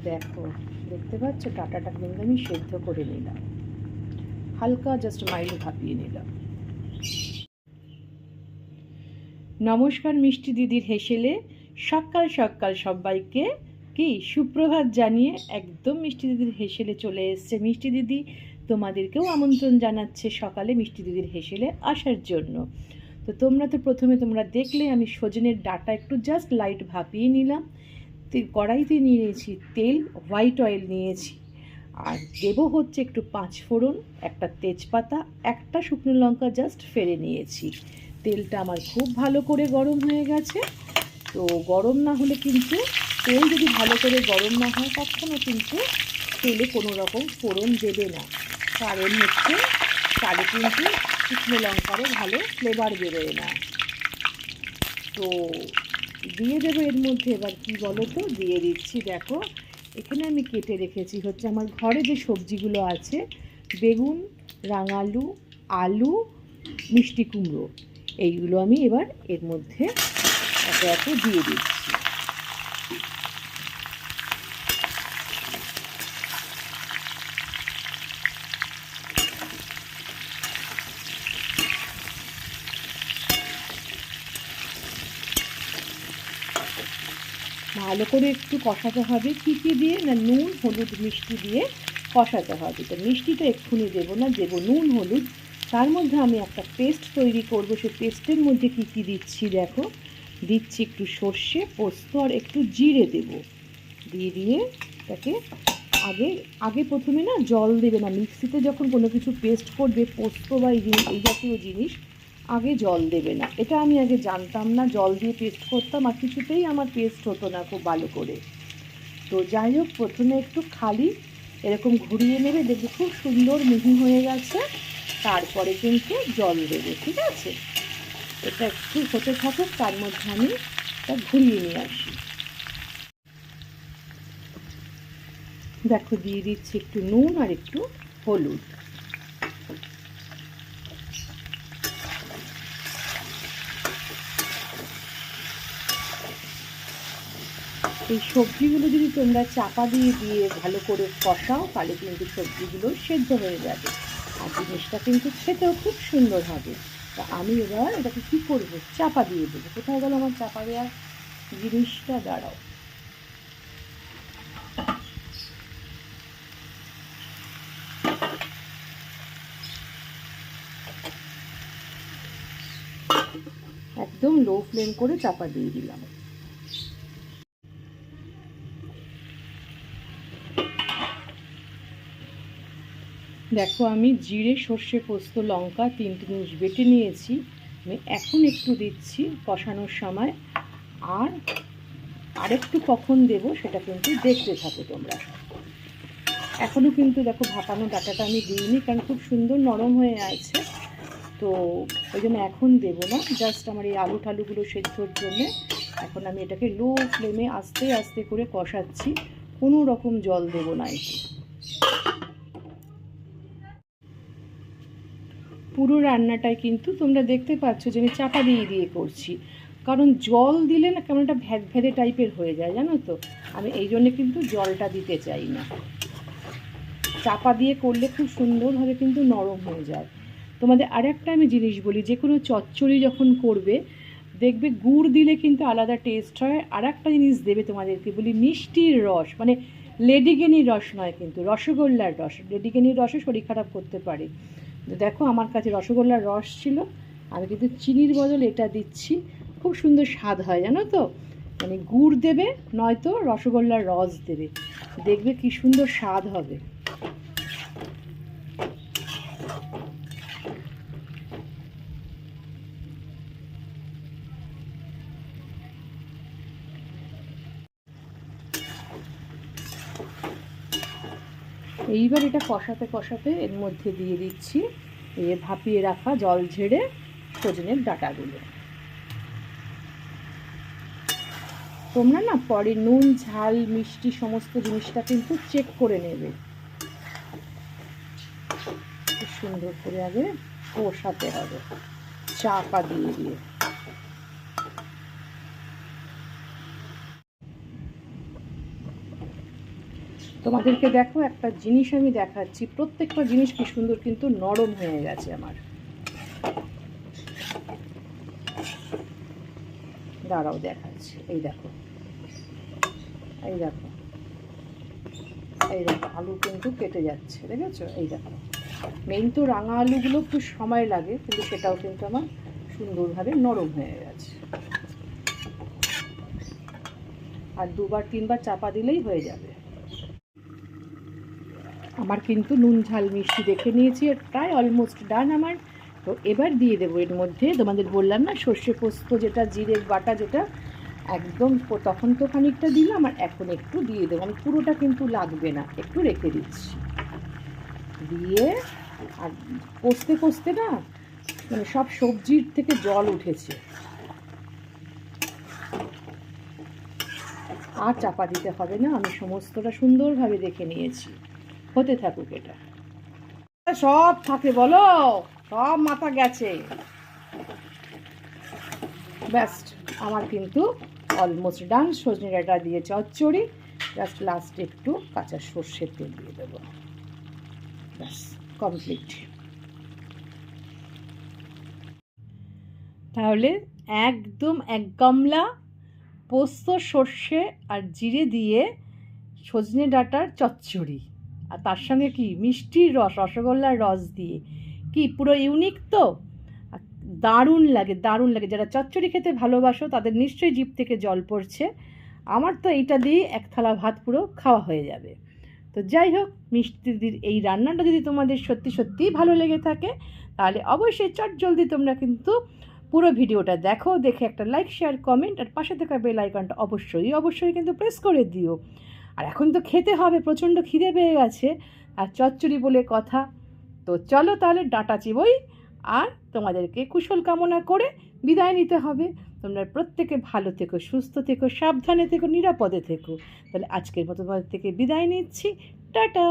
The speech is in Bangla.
দেখো, দেখতে পাচ্ছ ডাটাটা কিন্তু আমি সেদ্ধ করে নিলাম, হালকা জাস্ট মাইল্ড ভাপিয়ে নিলাম। নমস্কার মিষ্টি দিদির হেসেলে সকাল সকাল সবাইকে কি সুপ্রভাত জানিয়ে একদম মিষ্টি দিদির হেসেলে চলে এসছে। মিষ্টি দিদি তোমাদেরকেও আমন্ত্রণ জানাচ্ছে সকালে মিষ্টি দিদির হেসেলে আসার জন্য। তো প্রথমে তোমরা দেখলে আমি সজনের ডাটা একটু জাস্ট লাইট ভাপিয়ে নিলাম। কড়াইতে নিয়েছি তেল, হোয়াইট অয়েল নিয়েছি, আর দেবো হচ্ছে একটু 5 ফোড়ন, একটা তেজপাতা, একটা শুকনো লঙ্কা জাস্ট ফেলে নিয়েছি। তেলটা আমার খুব ভালো করে গরম হয়ে গেছে। তো গরম না হলে কিন্তু, তেল যদি ভালো করে গরম না হয় তখনও কিন্তু তেলে কোনো রকম ফোড়ন দেবে না, কারণ হচ্ছে তাহলে কিন্তু শুকনো লঙ্কারও ভালো ফ্লেভার বেরোয় না। তো দিয়ে দেবো এর মধ্যে এবার কি বলো তো, দিয়ে দিচ্ছি। দেখো এখানে আমি কেটে রেখেছি হচ্ছে আমার ঘরে যে সবজিগুলো আছে, বেগুন, রাঙালু, আলু, মিষ্টি কুমড়ো, এইগুলো আমি এবার এর মধ্যে একে একে দিয়ে দিচ্ছি। ভালো করে একটু কষাতে হবে, কী কী দিয়ে না, নুন, হলুদ, মিষ্টি দিয়ে কষাতে হবে। তো মিষ্টিটা এক্ষুনি দেবো না, দেবো নুন, হলুদ। তার মধ্যে আমি একটা পেস্ট তৈরি করব। সেই পেস্টের মধ্যে কী কী দিচ্ছি দেখো, দিচ্ছি একটু সর্ষে, পোস্ত আর একটু জিরে দেব। দিয়ে তাকে আগে আগে প্রথমে না জল দেবে না, মিক্সিতে যখন কোনো কিছু পেস্ট করবে, পোস্ত বা এই জাতীয় জিনিস, আগে জল দেবে না। এটা আমি আগে জানতাম না, জল দিয়ে পেস্ট করতাম আর কিছুতেই আমার পেস্ট হতো না খুব ভালো করে। তো যাই হোক, প্রথমে একটু খালি এরকম ঘুরিয়ে নেবে, দেখবে খুব সুন্দর মিহি হয়ে গেছে। তারপরে কিন্তু জল দেবে, ঠিক আছে? এটা একটু হতে থাকুক, তার মধ্যে আমি এটা ঘুরিয়ে নিয়ে আসি। দেখো দিয়ে দিচ্ছি একটু নুন আর একটু হলুদ। এই সবজিগুলো যদি তোমরা চাপা দিয়ে ভালো করে কষাও, তাহলে কিন্তু সবজিগুলো সেদ্ধ হয়ে যাবে আর জিনিসটা কিন্তু খেতেও খুব সুন্দর হবে। তা আমি এবার এটাকে কী করবো, চাপা দিয়ে দেবো। কোথায় গেল আমার চাপা দেওয়ার জিনিসটা, দাঁড়াও। একদম লো ফ্লেম করে চাপা দিয়ে দিলাম। দেখো আমি জিরে, সর্ষে, পোস্ত, লঙ্কা 3টে জিনিস বেটে নিয়েছি। আমি এখন একটু দিচ্ছি কষানোর সময়, আর আরেকটু কখন দেবো সেটা কিন্তু দেখতে থাকো তোমরা। এখনও কিন্তু দেখো ভাপানো ডাটাটা আমি দিইনি, কারণ খুব সুন্দর নরম হয়ে আছে। তো ওই জন্য এখন দেবো না, জাস্ট আমার এই আলু ঠালুগুলো সেদ্ধর জন্যে এখন আমি এটাকে লো ফ্লেমে আস্তে আস্তে করে কষাচ্ছি, কোনো রকম জল দেবো না। পুরো রান্নাটাই কিন্তু তোমরা দেখতে পাচ্ছ যে আমি চাপা দিয়ে করছি, কারণ জল দিলে না কেমন একটা ভ্যাদভ্যাদে টাইপের হয়ে যায়, জানো তো। আমি এই জন্যে কিন্তু জলটা দিতে চাই না, চাপা দিয়ে করলে খুব সুন্দরভাবে কিন্তু নরম হয়ে যায়। তোমাদের আরেকটা আমি জিনিস বলি, যে কোনো চচ্চড়ি যখন করবে দেখবে গুড় দিলে কিন্তু আলাদা টেস্ট হয়। আর একটা জিনিস দেবে তোমাদেরকে বলি, মিষ্টির রস, মানে লেডিকেনির রস নয় কিন্তু, রসগোল্লার রস। লেডিকেনির রসে শরীর খারাপ করতে পারে। দেখো আমার কাছে রসগোল্লার রস ছিল, আমি কিন্তু চিনির বদল এটা দিচ্ছি, খুব সুন্দর স্বাদ হয়, জানো তো। মানে গুড় দেবে, নয়তো রসগোল্লার রস দেবে, দেখবে কি সুন্দর স্বাদ হবে। এইবার এটা কষাতে কষাতে এর মধ্যে দিয়ে দিচ্ছি ভাপিয়ে রাখা জল ঝেড়ে সজনের ডাঁটাগুলো। তোমরা না পরে নুন ঝাল মিষ্টি সমস্ত জিনিসটা কিন্তু চেক করে নেবে, খুব সুন্দর করে আগে কষাতে হবে চাপা দিয়ে দিয়ে। তোমাদেরকে দেখো একটা জিনিস আমি দেখাচ্ছি, প্রত্যেকটা জিনিস কি সুন্দর কিন্তু নরম হয়ে গেছে আমার। দাঁড়াও দেখাচ্ছি, এই দেখো এই দেখো এই দেখো আলু কিন্তু কেটে যাচ্ছে, দেখেছো? এই দেখো মেইন তো রাঙা আলুগুলো একটু সময় লাগে, কিন্তু সেটাও কিন্তু আমার সুন্দরভাবে নরম হয়ে গেছে। আর 2-3 বার চাপা দিলেই হয়ে যাবে। আমার কিন্তু নুন ঝাল মিষ্টি দেখে নিয়েছি, প্রায় অলমোস্ট ডান আমার। তো এবার দিয়ে দেবো এর মধ্যে, তোমাদের বললাম না সর্ষে পোস্ত যেটা জিরের বাটা যেটা একদম, তখন তো খানিকটা দিলাম আর এখন একটু দিয়ে দেবো। আমি পুরোটা কিন্তু লাগবে না, একটু রেখে দিচ্ছি। দিয়ে আর কষতে কষতে না মানে সব সবজির থেকে জল উঠেছে, আর চাপা দিতে হবে না। আমি সমস্তটা সুন্দরভাবে দেখে নিয়েছি, হতে থাকুক এটা। সব থাকে বলো, সব মাথা গেছে। ব্যাস আমার কিন্তু অলমোস্ট ডান। সজনে ডাঁটা দিয়ে চচ্চড়ি, জাস্ট লাস্টে একটু কাঁচা সর্ষের তেল দিয়ে দেবো, ব্যাস কমপ্লিট। তাহলে একদম এক গামলা পোস্ত সর্ষে আর জিরে দিয়ে সজনে ডাঁটার চচ্চড়ি, আর তার সঙ্গে কি মিষ্টির রস, রসগোল্লার রস দিয়ে, কি পুরো ইউনিক তো। দারুণ লাগে, দারুণ লাগে। যারা চচ্চড়ি খেতে ভালোবাসো তাদের নিশ্চয়ই জিভ থেকে জল পড়ছে। আমার তো এইটা দিয়ে এক থালা ভাত পুরো খাওয়া হয়ে যাবে। তো যাই হোক, মিষ্টি দিদির এই রান্নাটা যদি তোমাদের সত্যি সত্যিই ভালো লেগে থাকে তাহলে অবশ্যই চটজলদি তোমরা কিন্তু পুরো ভিডিওটা দেখো, দেখে একটা লাইক শেয়ার কমেন্ট আর পাশে থাকা বেল আইকনটা অবশ্যই কিন্তু প্রেস করে দিও। আর এখন তো খেতে হবে, প্রচণ্ড খিদে পেয়ে গেছে, আর চচ্চড়ি বলে কথা। তো চলো তাহলে ডাঁটা চিবোই, আর তোমাদেরকে কুশল কামনা করে বিদায় নিতে হবে। তোমরা প্রত্যেকে ভালো থেকো, সুস্থ থেকো, সাবধানে থেকো, নিরাপদে থেকো। তাহলে আজকের মতো তোমাদের থেকে বিদায় নিচ্ছি, টাটা।